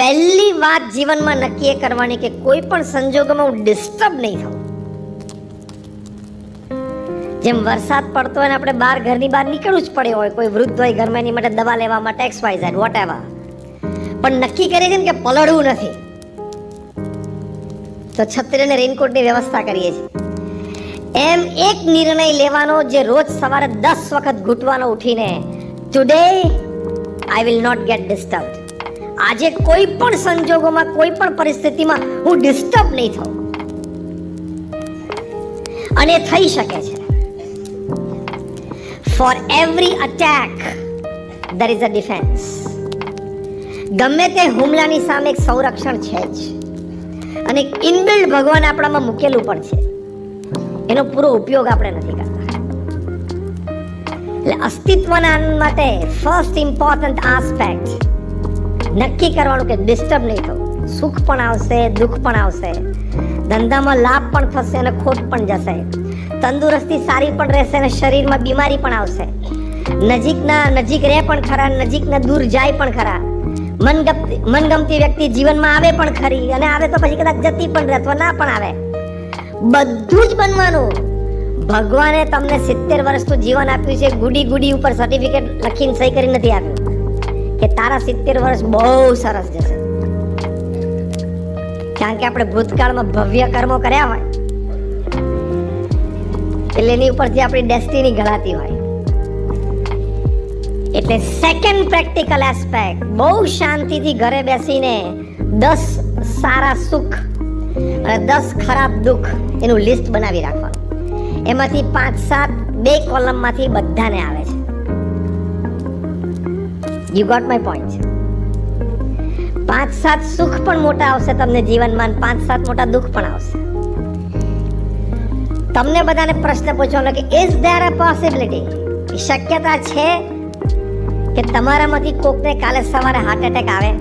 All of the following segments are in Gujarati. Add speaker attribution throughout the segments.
Speaker 1: પહેલી વાત જીવનમાં નક્કી એ કરવાની કે કોઈ પણ સંજોગોમાં હું ડિસ્ટર્બ નહીં થઉં. જેમ વરસાદ પડતો હોય ને આપણે બહાર ઘરની બહાર નીકળવું જ પડે હોય, કોઈ વૃદ્ધ હોય ઘરમાં એની માટે દવા લેવા માટે XYZ whatever, પણ નક્કી કરીએ છીએ કે પલળવું નથી, તો છત્રી અને રેનકોટની વ્યવસ્થા કરીએ છીએ. એમ એક નિર્ણય લેવાનો જે રોજ સવારે 10 વખત ઘૂંટવાનો ઉઠીને, today I will not get disturbed. આજે કોઈ પણ સંજોગોમાં કોઈ પણ પરિસ્થિતિમાં હું ડિસ્ટર્બ નહીં થઉં. અને થઈ શકે છે. For every attack there is a defense. ગમે તે હુમલાની સામે એક સંરક્ષણ છે જ, અને ઇનબિલ્ડ ભગવાન આપણામાં મૂકેલું પણ છે. એનો પૂરો ઉપયોગ આપણે નથી કરતા. એટલે અસ્તિત્વના આનંદ માટે ફર્સ્ટ ઇમ્પોર્ટન્ટ આસ્પેક્ટ નક્કી કરવાનું કે ડિસ્ટર્બ નહીં થવું. સુખ પણ આવશે, દુઃખ પણ આવશે, ધંધામાં લાભ પણ થશે અને ખોટ પણ જશે, તંદુરસ્તી સારી પણ રહેશે અને શરીરમાં બીમારી પણ આવશે, નજીક રહે પણ ખરા, નજીકના દૂર જાય પણ ખરા, મનગમતી વ્યક્તિ જીવનમાં આવે પણ ખરી, અને આવે તો પછી કદાચ જતી પણ રહે અથવા ના પણ આવે. બધું જ બનવાનું. ભગવાને તમને 70 વર્ષનું જીવન આપ્યું છે, ગુડી ઉપર સર્ટિફિકેટ લખીને સહી કરી નથી આપ્યું કે તારા 70 વર્ષ બહુ સરસ જશે. કારણ કે આપણે ભૂતકાળમાં ભવ્ય કર્મો કર્યા હોય એટલે એની ઉપરથી આપણી ડેસ્ટિની ગણાતી હોય. એટલે સેકન્ડ પ્રેક્ટિકલ એસ્પેક્ટ, બહુ શાંતિથી ઘરે બેસીને 10 સારા સુખ અને 10 ખરાબ દુઃખ એનું લિસ્ટ બનાવી રાખવાનું. એમાંથી 5-7 2 કોલમમાંથી બધાને આવે છે. You got my point. 5-7 સુખ પણ મોટા આવશે તમને જીવનમાં, 5-7 મોટા દુઃખ પણ આવશે. તમને બધાને પ્રશ્ન પૂછવાનો કે ઇઝ ધેર અ પોસિબિલિટી, શક્યતા છે કે તમારામાંથી કોકને કાલે સવારે હાર્ટ એટેક આવે?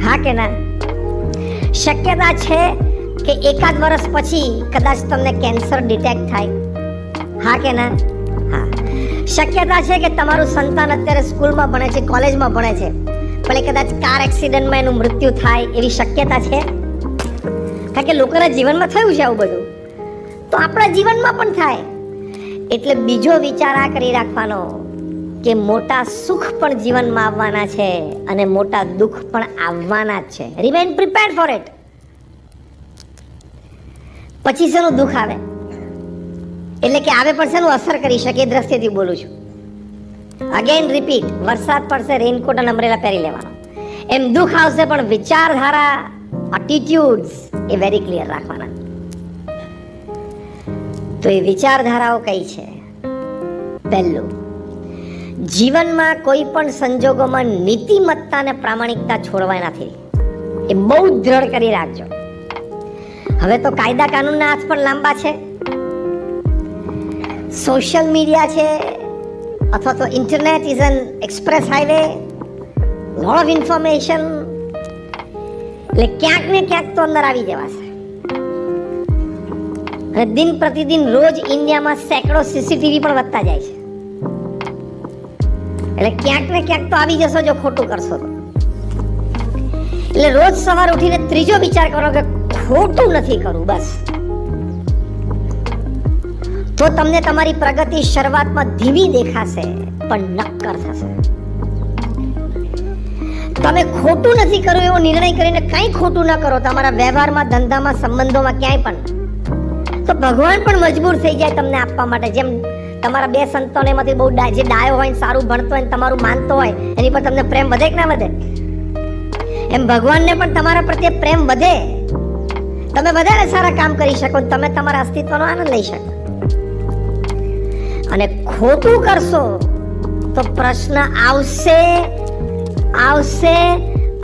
Speaker 1: હા કે ના? શક્યતા છે કે એકાદ વર્ષ પછી કદાચ તમને કેન્સર ડિટેક્ટ થાય? હા કે ના? હા. શક્યતા છે કે તમારું સંતાન અત્યારે સ્કૂલમાં ભણે છે, કોલેજમાં ભણે છે, પણ કદાચ કાર એક્સિડન્ટમાં એનું મૃત્યુ થાય એવી શક્યતા છે? કારણ કે લોકોના જીવનમાં થયું છે આવું બધું, તો આપણા જીવનમાં પણ થાય. એટલે બીજો વિચાર આ કરી રાખવાનો કે મોટા સુખ પણ જીવનમાં આવવાના છે અને મોટા દુઃખ પણ આવવાના જ છે. Remain prepared four it. પછી શેનું દુઃખ આવે એટલે કે આવે પણ શેનું અસર કરી શકે એ દ્રષ્ટિથી બોલું છું. અગેન રિપીટ, વરસાદ પડશે, રેનકોટ અને અમ્બ્રેલા પહેરી લેવાનો. એમ દુઃખ આવશે પણ વિચારધારા, એટીટ્યુડ્સ એ વેરી ક્લિયર રાખવાના. તો એ વિચારધારાઓ કઈ છે? પહેલું, જીવનમાં કોઈ પણ સંજોગોમાં નીતિમત્તા અને પ્રામાણિકતા છોડવા નથી. એ બહુ દ્રઢ કરી રાખજો. હવે તો કાયદા કાનૂનના હાથ પણ લાંબા છે. સોશિયલ મીડિયા છે અથવા તો internet is an express highway, lot of information. એટલે ક્યાંક ને ક્યાંક તો અંદર આવી જવાશે. અને દિન પ્રતિદિન રોજ ઇન્ડિયામાં સેંકડો CCTV પણ વધતા જાય છે. એટલે ક્યાંક ને ક્યાંક તો આવી જશો જો ખોટું કરશો તો. એટલે રોજ સવાર ઉઠીને ત્રીજો વિચાર કરો કે ખોટું નથી કરવું, બસ. તો તમને તમારી પ્રગતિ શરૂઆતમાં ધીમી દેખાશે પણ નક્કર થશે. તમે ખોટું નથી કરવું એવો નિર્ણય કરીને કંઈ ખોટું ન કરો તમારા વ્યવહારમાં, ધંધામાં, સંબંધોમાં, ક્યાંય પણ, તો ભગવાન પણ મજબૂર થઈ જાય તમને આપવા માટે. જેમ તમારા 2 સંતાનોમાંથી બહુ જે ડાયો હોય, સારું ભણતો હોય, તમારું માનતો હોય, એની પર તમને પ્રેમ વધે કે ના વધે? એમ ભગવાનને પણ તમારા પ્રત્યે પ્રેમ વધે. તમે વધારે સારા કામ કરી શકો, તમે તમારા અસ્તિત્વનો આનંદ લઈ શકો. અને ખોટું કરશો તો પ્રશ્ન આવશે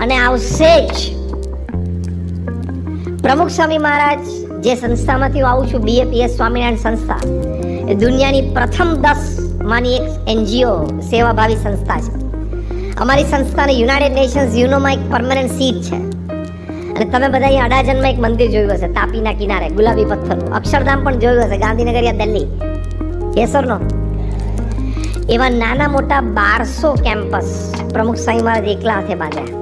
Speaker 1: અને આવશે જ. પ્રમુખ સ્વામી મહારાજ, જે સંસ્થામાંથી હું આવું છું, BAPS સ્વામિનારાયણ સંસ્થા, એ દુનિયાની પ્રથમ 10 માની એક NGO સેવાભાવી સંસ્થા છે. અમારી સંસ્થાને યુનાઇટેડ નેશન્સ યુનોમાં એક પરમેનન્ટ સીટ છે. અને તમે બધા અહીંયા અડાજણમાં એક મંદિર જોયું હશે, તાપીના કિનારે, ગુલાબી પથ્થરનું. અક્ષરધામ પણ જોયું હશે, ગાંધીનગર યા દિલ્હી. યસ ઓર નો? એવા નાના મોટા 1200 કેમ્પસ પ્રમુખ સ્વામી મહારાજ એકલા હાથે બાંધ્યા.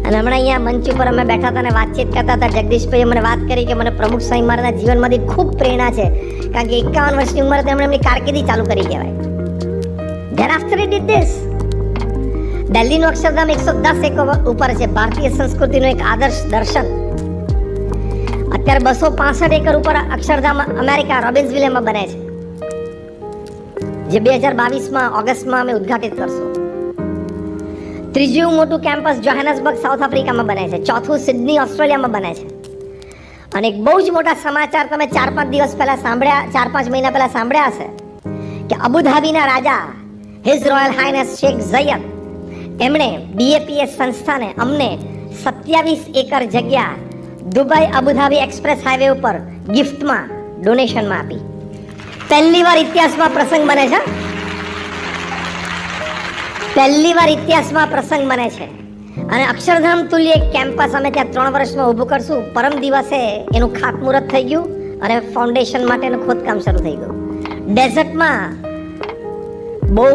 Speaker 1: અને હમણાં અહીંયા મંચ ઉપર અમે બેઠા હતા અને વાતચીત કરતા હતા. જગદીશભાઈએ મને વાત કરી કે મને પ્રમુખ સ્વામી મહારાજના જીવનમાંથી ખૂબ પ્રેરણા છે, કારણ કે 51 વર્ષની ઉંમરે તેમણે એમની કારકિર્દી ચાલુ કરી કહેવાય. Then after he did this, દિલ્હીનું અક્ષરધામ 110 એકર ઉપર છે, ભારતીય સંસ્કૃતિનું એક આદર્શ દર્શન. અત્યારે 265 એકર ઉપર અક્ષરધામ અમેરિકા રોબિન્સવિલેમાં બને છે, જે 2022માં ઓગસ્ટમાં અમે ઉદ્ઘાટિત કરશું. ત્રીજું મોટું કેમ્પસ જોહાનસબર્ગ સાઉથ આફ્રિકામાં બને છે. ચોથું સિડની ઓસ્ટ્રેલિયામાં બને છે. અને એક બહુ જ મોટા સમાચાર તમે 4-5 દિવસ પહેલા સાંભળ્યા, 4-5 મહિના પહેલા સાંભળ્યા હશે કે અબુધાબીના રાજા હિઝ રોયલ હાઇનેસ શેખ ઝયદ એમણે BAPS સંસ્થાને અમને 27 એકર જગ્યા દુબઈ અબુધાબી એક્સપ્રેસ હાઈવે ઉપર ગિફ્ટમાં ડોનેશનમાં આપી. પહેલી વાર ઇતિહાસમાં પ્રસંગ બને છે. પહેલી વાર ઇતિહાસમાં પ્રસંગ બને છે. અને અક્ષરધામ તુલ્ય એક કેમ્પસ અમે ત્યાં 3 વર્ષમાં ઊભું કરશું. પરમ દિવસે એનું ખાતમુહૂર્ત થઈ ગયું અને ફાઉન્ડેશન માટેનું ખોદકામ શરૂ થઈ ગયું. ડેઝર્ટમાં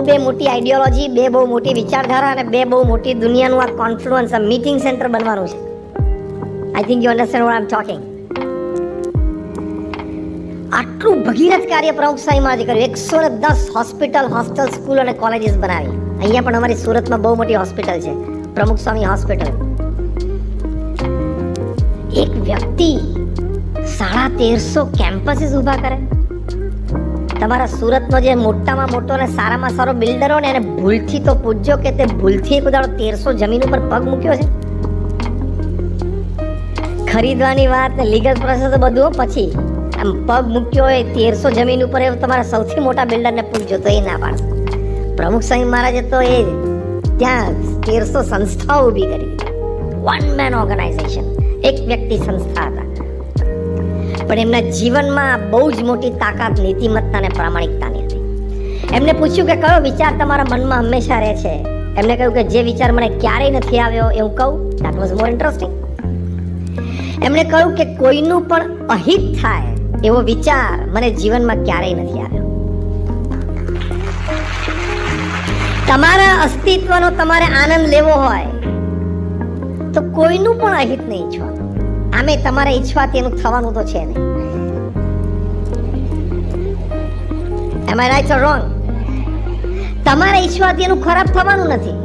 Speaker 1: બે મોટી આઈડિયોલોજી, બહુ મોટી વિચારધારા અને બહુ મોટી દુનિયાનું આ કોન્ફ્લુઅન્સ, આ મીટિંગ સેન્ટર બનવાનું છે. I think you understand what I am talking. આટલું ભગીરથ કાર્ય પ્રમુખ સ્વામી મહારાજે કર્યું. 110 હોસ્પિટલ, હોસ્ટેલ, સ્કૂલ અને કોલેજીસ બનાવી. અહીંયા પણ અમારી સુરતમાં બહુ મોટી હોસ્પિટલ છે, પ્રમુખ સ્વામી હોસ્પિટલ. એક વ્યક્તિ 1350 કેમ્પસીસ ઊભા કરે. તમારા સુરતનો જે મોટામાં મોટો અને સારામાં સારો બિલ્ડરો ને એને ભૂલથી તો પૂછજો કે તે ભૂલથી એક ઉદાહરણ 1300 જમીન ઉપર પગ મૂક્યો છે. ખરીદવાની વાત ને લીગલ પ્રોસેસ બધું પછી, આમ પગ મૂક્યો હોય 1300 જમીન ઉપર, એ તમારા સૌથી મોટા બિલ્ડરને પૂછજો તો એ ના પાડશે. પ્રમુખ સ્વામી મહારાજે તો એ ત્યાં 1300 સંસ્થાઓ ઊભી કરી દીધી. વન મેન ઓર્ગેનાઇઝેશન, એક વ્યક્તિ સંસ્થા હતા. પણ એમના જીવનમાં બહુ જ મોટી તાકાત નીતિમત્તા અને પ્રામાણિકતાની હતી. એમને પૂછ્યું કે કયો વિચાર તમારા મનમાં હંમેશા રહે છે. એમને કહ્યું કે જે વિચાર મને ક્યારેય નથી આવ્યો એ હું કહું. That was more interesting. એમણે કહ્યું કે કોઈનું પણ અહિત થાય એવો વિચાર મને જીવનમાં ક્યારેય નથી આવ્યો. તમારા અસ્તિત્વનો તમારે આનંદ લેવો હોય તો કોઈનું પણ અહિત નહીં ઈચ્છવાનું. આમે તમારે ઈચ્છવાથી એનું થવાનું તો છે નહીં. Am I right or wrong? તમારે ઈચ્છવાથી એનું ખરાબ થવાનું નથી.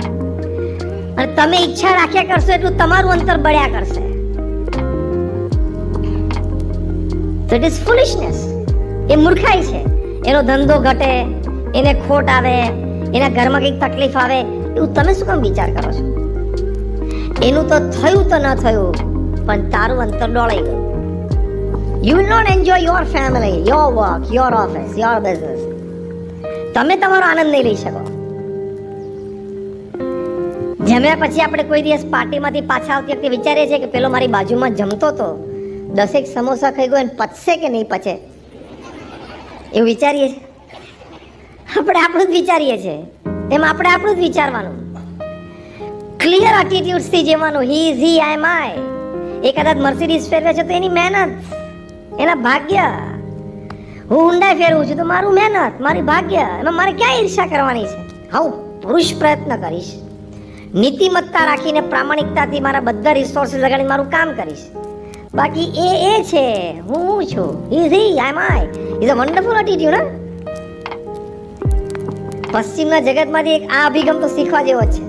Speaker 1: અને તમે ઈચ્છા રાખ્યા કરશો એટલું તમારું અંતર બળ્યા કરશે. So it is foolishness. એ મૂર્ખાઈ છે. એનો ધંધો ઘટે, એને ખોટ આવે, એના ઘરમાં કંઈક તકલીફ આવે, એવું તમે શું કામ વિચાર કરો છો? એનું તો થયું તો ન થયું, પણ તારું અંતર ડોળાઈ ગયું. You will not enjoy your family, your work, your office, your business. તમે તમારો આનંદ નહીં લઈ શકો. જમ્યા પછી આપણે કોઈ દિવસ પાર્ટીમાંથી પાછા આવતી વખતે વિચારીએ છીએ કે પેલો મારી બાજુમાં જમતો તો 10 સમોસા ખાઈ ગયો, પચશે કે નહીં પચે એવું વિચારીએ છીએ. આપણે આપણું જ વિચારીએ છીએ. એમ આપણે આપણું જ વિચારવાનું. ક્લિયર એટીટ્યુડથી જીવવાનું. હી ઇઝ હી, આઈ એમ આઈ. એ કદાચ મર્સિડીઝ ફેરવે છે તો એની મહેનત, એના ભાગ્ય. હું ઊંડાઈ ફેરવું છું તો મારું મહેનત, મારી ભાગ્ય. એમાં મારે ક્યાં ઈર્ષા કરવાની છે? હા, હું પુરુષ પ્રયત્ન કરીશ, નીતિમત્તા રાખીને પ્રામાણિકતાથી મારા બધા રિસોર્સિસ લગાડીને મારું કામ કરીશ. બાકી એ છે, હું છું. He is he, I am I. Is a wonderful attitude. હા, પશ્ચિમના જગતમાંથી એક આ અભિગમ તો શીખવા જેવો છે.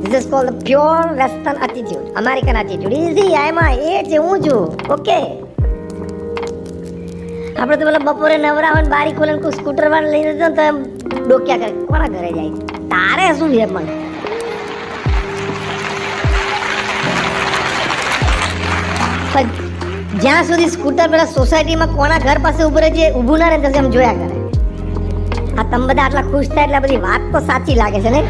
Speaker 1: This is called the pure Western attitude, American attitude. Easy, I am I. એ છે, હું છું. ઓકે. આપણે તો પેલા બપોરે નવરા હોય બારી ખોલે કોઈ સ્કૂટર વાળા લઈ જતો તો એમ ડોક્યા કરે, કોના ઘરે જાય? તારે શું છે પણ? જ્યાં સુધી સ્કૂટર પેલા સોસાયટીમાં કોના ઘર પાસે ઉભું રહે છે, ઊભું ના રહે તો એમ જોયા કરે. આ તમે બધા આટલા ખુશ થાય એટલે બધી વાત તો સાચી લાગે છે ને.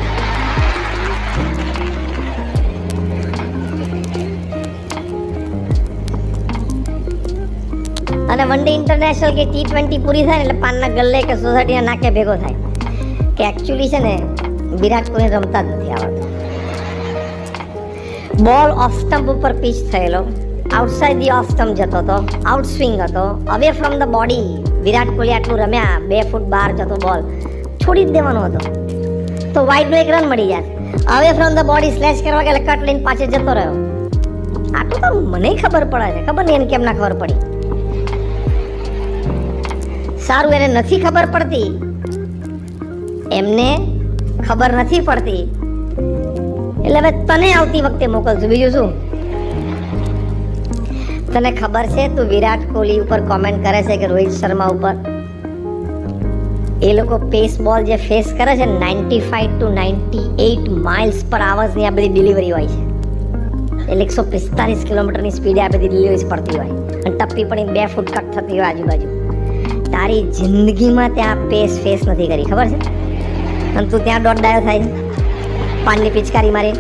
Speaker 1: અને વન ડે ઇન્ટરનેશનલ કે T20 પૂરી થાય ને એટલે પાનના ગલ્લે કે સોસાયટીના નાકે ભેગો થાય કે એકચ્યુઅલી છે ને વિરાટ કોહલી રમતા જ નથી આવડતું. બોલ ઓફ સ્ટમ્પ ઉપર પિચ થયેલો, આઉટસાઇડ ધી ઓફ સ્ટમ્પ જતો હતો, આઉટ સ્વિંગ હતો, away from the body. Virat Kohli આટલું રમ્યા, 2 ફૂટ બહાર જતો બોલ છોડી જ દેવાનો હતો તો વાઇડનો 1 રન મળી જાય. Away from the body slash કરવા કે કટ લઈને પાછળ જતો રહ્યો આટલું તો મને ખબર પડે છે, ખબર નહીં એને કેમ ના ખબર પડી. સારું, એને નથી ખબર પડતી, એમને ખબર નથી પડતી, એટલે હવે તને આવતી વખતે મોકલશું. બીજું શું? તને ખબર છે તું વિરાટ કોહલી ઉપર કોમેન્ટ કરે છે કે રોહિત શર્મા ઉપર, એ લોકો પેસ બોલ જે ફેસ કરે છે 95 to 98 માઇલ્સ પર આવર્સની આ બધી ડિલિવરી હોય છે, એટલે 145 કિલોમીટરની સ્પીડે આ બધી ડિલિવરી પડતી હોય અને ટપ્પી પડીને 2 ફૂટ કટ થતી હોય આજુબાજુ. તારી જિંદગીમાં ત્યાં પેસ ફેસ નથી કરી, ખબર છે? અને તું ત્યાં દોઢ ડાયો થાય પાનની પિચકારી મારી.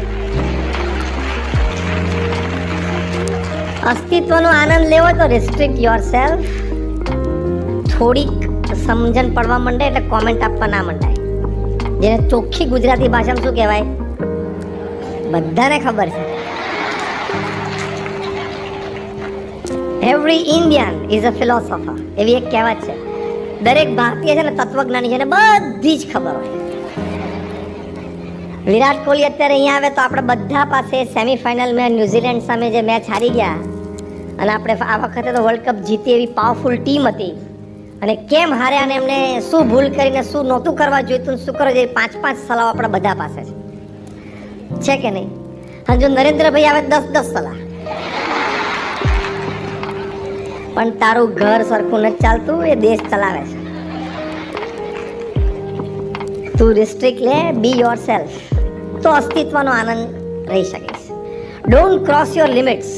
Speaker 1: અસ્તિત્વનો આનંદ લેવો તો રિસ્ટ્રિક્ટ યોર સેલ્ફ. થોડીક સમજણ પડવા માંડે એટલે કોમેન્ટ આપવા ના માંડાય. જેને ચોખ્ખી ગુજરાતી ભાષામાં શું કહેવાય બધાને ખબર છે. Every Indian is a philosopher, એવી એક કહેવત છે. દરેક ભારતીય છે ને તત્વજ્ઞાની છે ને બધી જ ખબર હોય. વિરાટ કોહલી અત્યારે અહીંયા આવે તો આપણે બધા પાસે સેમીફાઇનલમાં ન્યુઝીલેન્ડ સામે જે મેચ હારી ગયા અને આપણે આ વખતે તો વર્લ્ડ કપ જીતી એવી પાવરફુલ ટીમ હતી, અને કેમ હાર્યા અને એમને શું ભૂલ કરીને શું નહોતું કરવા જોઈતું, શું કરવા જોઈએ, 5 સલાહ આપણા બધા પાસે છે કે નહીં? અને જો નરેન્દ્રભાઈ આવે 10 સલાહ. પણ તારું ઘર સરખું નથી ચાલતું, એ દેશ ચલાવે છે. તું રિસ્ટ્રિક્ટ લે, બી યોર સેલ્ફ, તો અસ્તિત્વનો આનંદ રહી શકે છે. Don't cross your limits.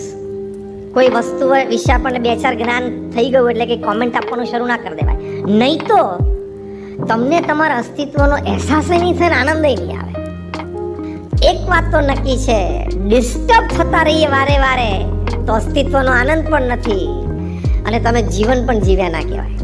Speaker 1: કોઈ વસ્તુ વિશે આપણને 2-4 જ્ઞાન થઈ ગયું એટલે કે કોમેન્ટ આપવાનું શરૂ ના કરી દેવાય, નહીં તો તમને તમારા અસ્તિત્વનો અહેસાસ નહીં થાય ને આનંદ નહીં આવે. એક વાત તો નક્કી છે, ડિસ્ટર્બ થતા રહીએ વારે તો અસ્તિત્વનો આનંદ પણ નથી અને તમે જીવન પણ જીવ્યા ના કહેવાય.